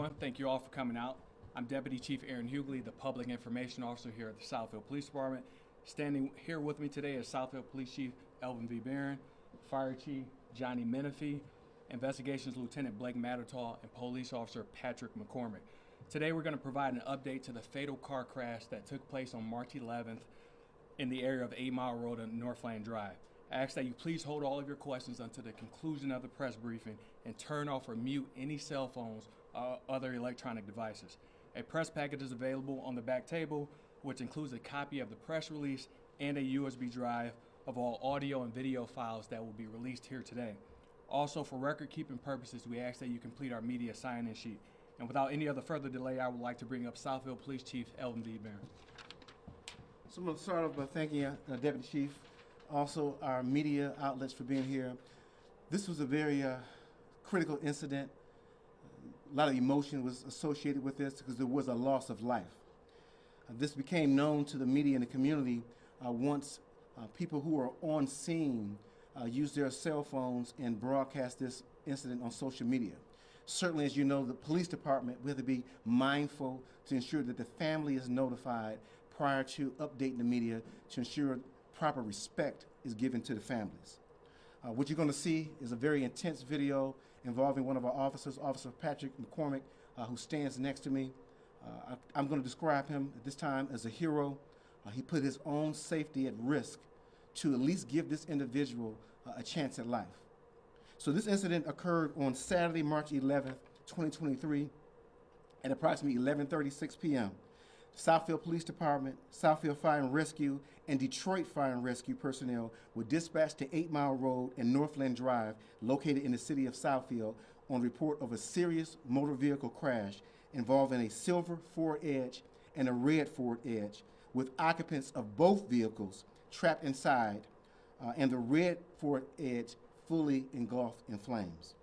everyone. Thank you all for coming out. I'm Deputy Chief Aaron Hughley, the Public Information Officer here at the Southfield Police Department. Standing here with me today is Southfield Police Chief Elvin V. Barron, Fire Chief Johnny Menifee, Investigations Lieutenant Blake Mattertall, and Police Officer Patrick McCormick. Today we're going to provide an update to the fatal car crash that took place on March 11th in the area of 8 Mile Road and Northland Drive. I ask that you please hold all of your questions until the conclusion of the press briefing and turn off or mute any cell phones or other electronic devices. A press packet is available on the back table, which includes a copy of the press release and a USB drive of all audio and video files that will be released here today. Also, for record-keeping purposes, we ask that you complete our media sign-in sheet. And without any other further delay, I would like to bring up Southfield Police Chief Elvin V. Barron. So I'm going to start off by thanking Deputy Chief, also our media outlets for being here. This was a very critical incident. A lot of emotion was associated with this because there was a loss of life. This became known to the media and the community once people who were on scene used their cell phones and broadcast this incident on social media. Certainly, as you know, the police department, we have to be mindful to ensure that the family is notified prior to updating the media to ensure proper respect is given to the families. What you're going to see is a very intense video involving one of our officers, Officer Patrick McCormick, who stands next to me. I'm going to describe him at this time as a hero. He put his own safety at risk to at least give this individual a chance at life. So this incident occurred on Saturday, March 11th, 2023 at approximately 11:36 p.m. Southfield Police Department, Southfield Fire and Rescue, and Detroit Fire and Rescue personnel were dispatched to 8 Mile Road and Northland Drive, located in the city of Southfield, on report of a serious motor vehicle crash involving a silver Ford Edge and a red Ford Edge, with occupants of both vehicles trapped inside, and the red Ford Edge fully engulfed in flames.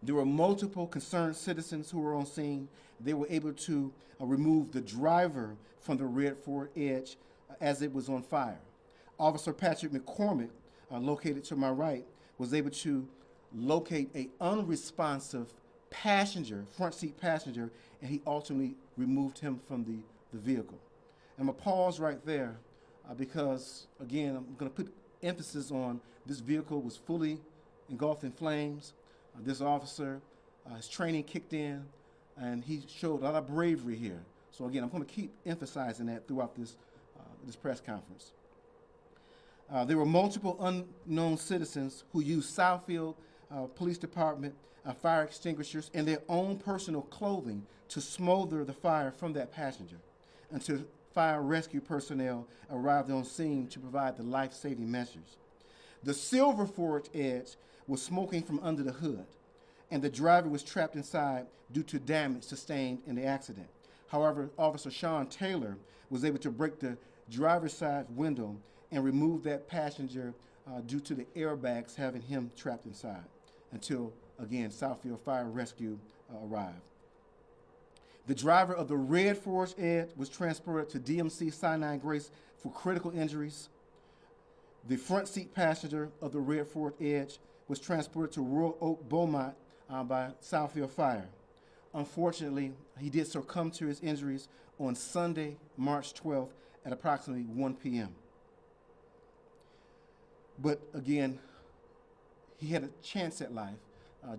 There were multiple concerned citizens who were on scene. They were able to remove the driver from the red Ford Edge as it was on fire. Officer Patrick McCormick, located to my right, was able to locate an unresponsive passenger, front seat passenger, and he ultimately removed him from the vehicle. I'm going to pause right there because, again, I'm going to put emphasis on this vehicle was fully engulfed in flames. This officer, his training kicked in, and he showed a lot of bravery here. So again, I'm going to keep emphasizing that throughout this press conference. There were multiple unknown citizens who used Southfield Police Department fire extinguishers and their own personal clothing to smolder the fire from that passenger until fire rescue personnel arrived on scene to provide the life-saving measures. The silver Ford Edge was smoking from under the hood, and the driver was trapped inside due to damage sustained in the accident. However, Officer Sean Taylor was able to break the driver's side window and remove that passenger due to the airbags having him trapped inside until, again, Southfield Fire and Rescue arrived. The driver of the red Ford Edge was transported to DMC Sinai Grace for critical injuries. The front seat passenger of the red Ford Edge was transported to Royal Oak Beaumont by Southfield Fire. Unfortunately, he did succumb to his injuries on Sunday, March 12th at approximately 1 p.m. But again, he had a chance at life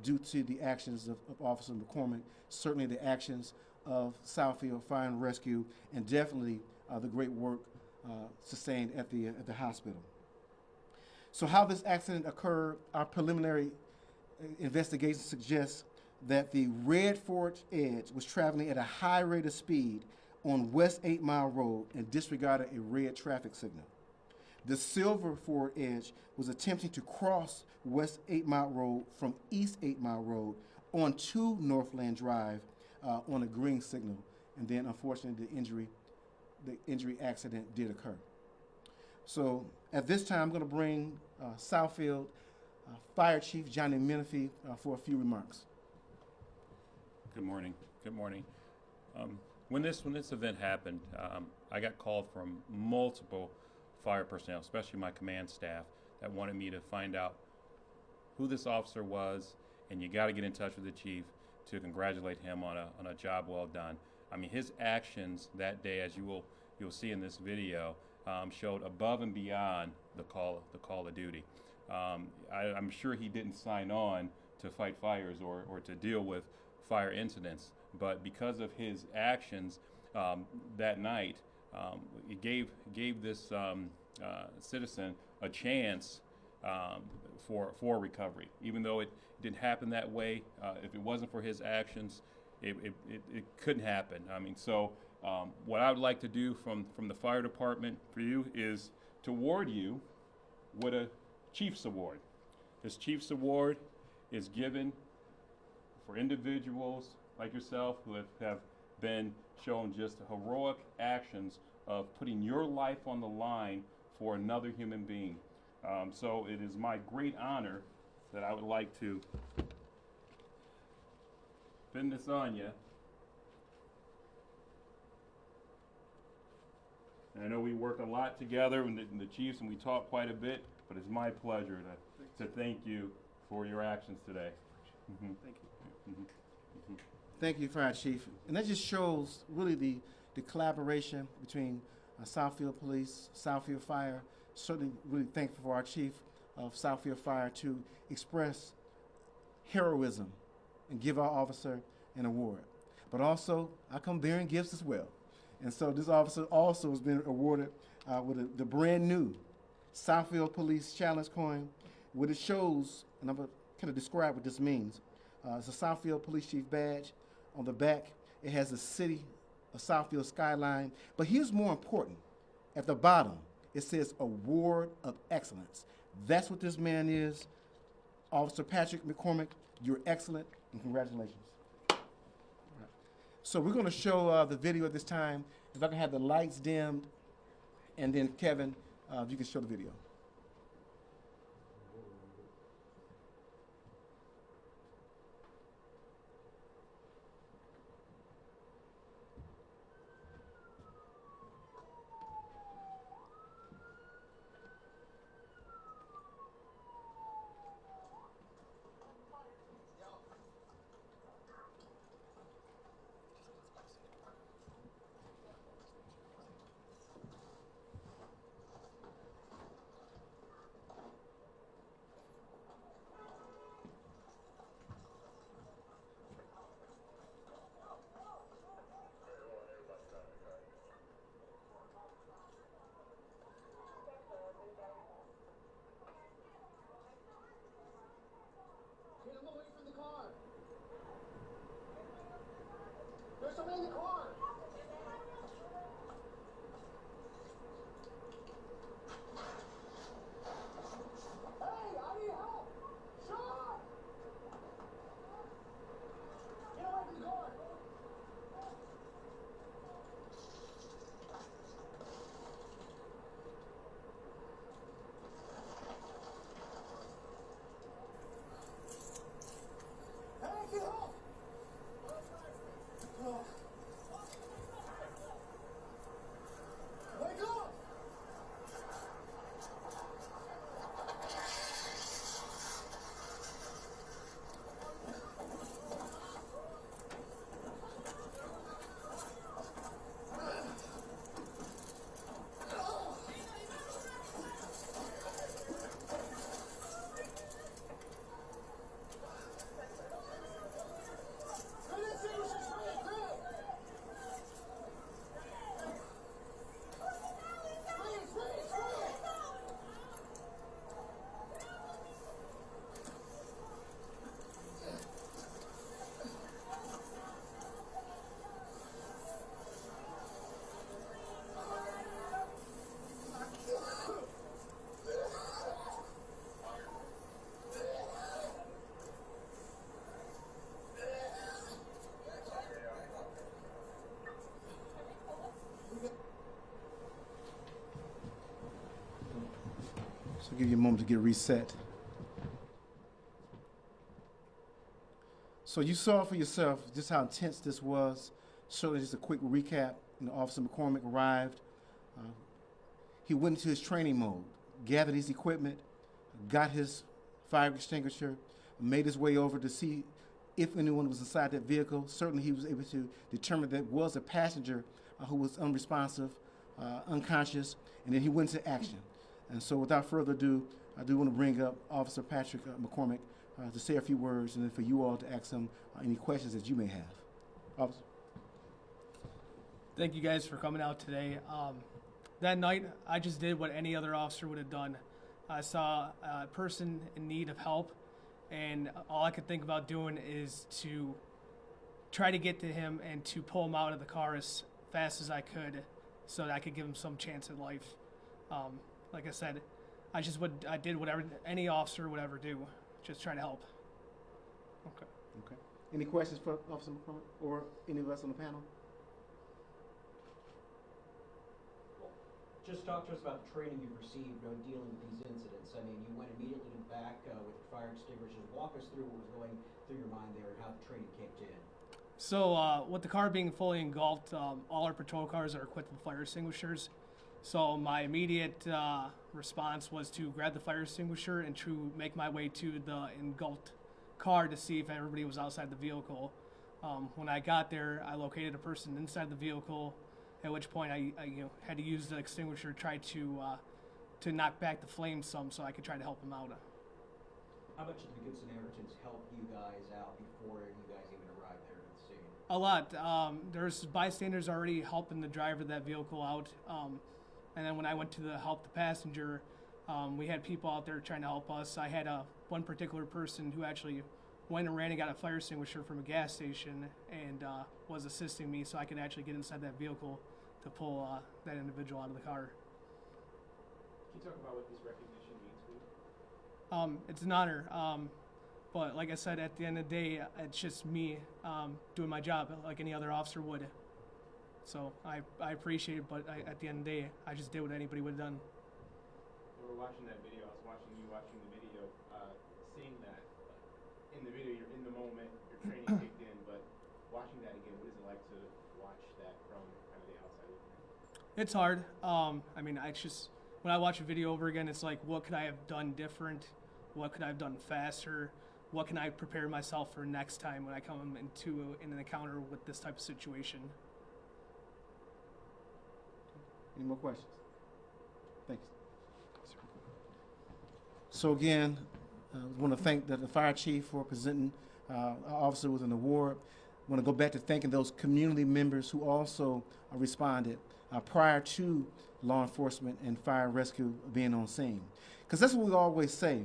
due to the actions of Officer McCormick, certainly the actions of Southfield Fire and Rescue, and definitely the great work sustained at the hospital. So how this accident occurred, our preliminary investigation suggests that the red Ford Edge was traveling at a high rate of speed on West 8 Mile Road and disregarded a red traffic signal. The silver Ford Edge was attempting to cross West 8 Mile Road from East 8 Mile Road onto Northland Drive on a green signal, and then unfortunately the injury accident did occur. So at this time, I'm going to bring Southfield Fire Chief Johnny Menifee for a few remarks. Good morning. Good morning. When this event happened, I got called from multiple fire personnel, especially my command staff, that wanted me to find out who this officer was, and you got to get in touch with the chief to congratulate him on a job well done. I mean, his actions that day, as you'll see in this video, showed above and beyond the call of duty. I'm sure he didn't sign on to fight fires or to deal with fire incidents, but because of his actions that night, it gave this citizen a chance for recovery. Even though it didn't happen that way, if it wasn't for his actions, it couldn't happen. I mean, so what I would like to do from the fire department for you is to award you with a Chief's Award. This Chief's Award is given for individuals like yourself who have been shown just heroic actions of putting your life on the line for another human being. So it is my great honor that I would like to pin this on you. And I know we work a lot together in the Chiefs, and we talk quite a bit, but it's my pleasure to thank you for your actions today. Mm-hmm. Thank you. Mm-hmm. Mm-hmm. Thank you, Fire Chief. And that just shows really the collaboration between Southfield Police, Southfield Fire. Certainly really thankful for our Chief of Southfield Fire to express heroism and give our officer an award. But also, I come bearing gifts as well. And so this officer also has been awarded with the brand new Southfield Police Challenge coin, what it shows, and I'm going to kind of describe what this means. It's a Southfield Police Chief badge. On the back, it has the city of Southfield skyline. But here's more important. At the bottom, it says Award of Excellence. That's what this man is. Officer Patrick McCormick, you're excellent, and congratulations. So we're going to show the video at this time. If I can have the lights dimmed, and then Kevin, if you can show the video. There's somebody in the car. Hey, I need help. Sean! Get away from the car. Hey, get help! Wake up! So give you a moment to get reset. So you saw for yourself just how intense this was. Certainly just a quick recap. Officer McCormick arrived. He went into his training mode, gathered his equipment, got his fire extinguisher, made his way over to see if anyone was inside that vehicle. Certainly he was able to determine that it was a passenger who was unresponsive, unconscious, and then he went into action. And so without further ado, I do want to bring up Officer Patrick McCormick to say a few words, and then for you all to ask him any questions that you may have. Officer. Thank you guys for coming out today. That night, I just did what any other officer would have done. I saw a person in need of help, and all I could think about doing is to try to get to him and to pull him out of the car as fast as I could so that I could give him some chance at life. Like I said, I did whatever any officer would ever do, just try to help. Okay. Okay. Any questions for Officer McCormick or any of us on the panel? Just talk to us about the training you've received on dealing with these incidents. I mean, you went immediately to the back with your fire extinguishers. Walk us through what was going through your mind there and how the training kicked in. So with the car being fully engulfed, all our patrol cars are equipped with fire extinguishers. So my immediate response was to grab the fire extinguisher and to make my way to the engulfed car to see if everybody was outside the vehicle. When I got there, I located a person inside the vehicle, at which point I had to use the extinguisher to try to knock back the flames some so I could try to help him out. How much did the Good Samaritans help you guys out before you guys even arrived there at the scene? A lot. There's bystanders already helping the driver of that vehicle out. And then when I went to help the passenger, we had people out there trying to help us. I had one particular person who actually went and ran and got a fire extinguisher from a gas station and was assisting me so I could actually get inside that vehicle to pull that individual out of the car. Can you talk about what this recognition means for you? It's an honor, but like I said, at the end of the day, it's just me doing my job like any other officer would. So I appreciate it, but at the end of the day, I just did what anybody would have done. When we were watching that video, I was watching you watching the video, seeing that in the video, you're in the moment, your training kicked in, but watching that again, what is it like to watch that from kind of the outside looking in? It's hard. I mean, when I watch a video over again, it's like, what could I have done different? What could I have done faster? What can I prepare myself for next time when I come into an encounter with this type of situation? Any more questions? Thanks. So again, I want to thank the fire chief for presenting our officer with an award. I want to go back to thanking those community members who also responded prior to law enforcement and fire and rescue being on scene. Because that's what we always say.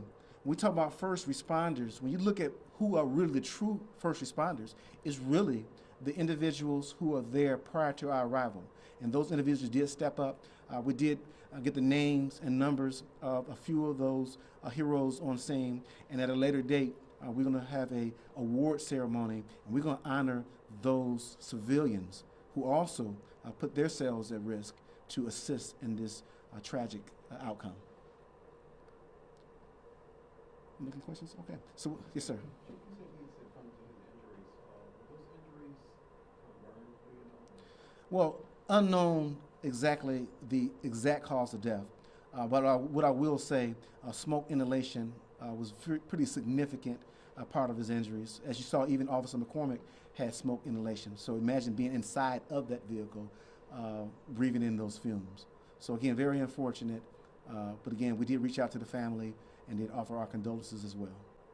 When we talk about first responders, when you look at who are really the true first responders, it's really the individuals who are there prior to our arrival. And those individuals did step up. We did get the names and numbers of a few of those heroes on scene. And at a later date, we're going to have a award ceremony, and we're going to honor those civilians who also put themselves at risk to assist in this tragic outcome. Any questions? Okay. So, yes, sir. Well, unknown exactly the exact cause of death, but what I will say, smoke inhalation was pretty significant part of his injuries. As you saw, even Officer McCormick had smoke inhalation. So imagine being inside of that vehicle, breathing in those fumes. So again, very unfortunate, but again, we did reach out to the family and did offer our condolences as well.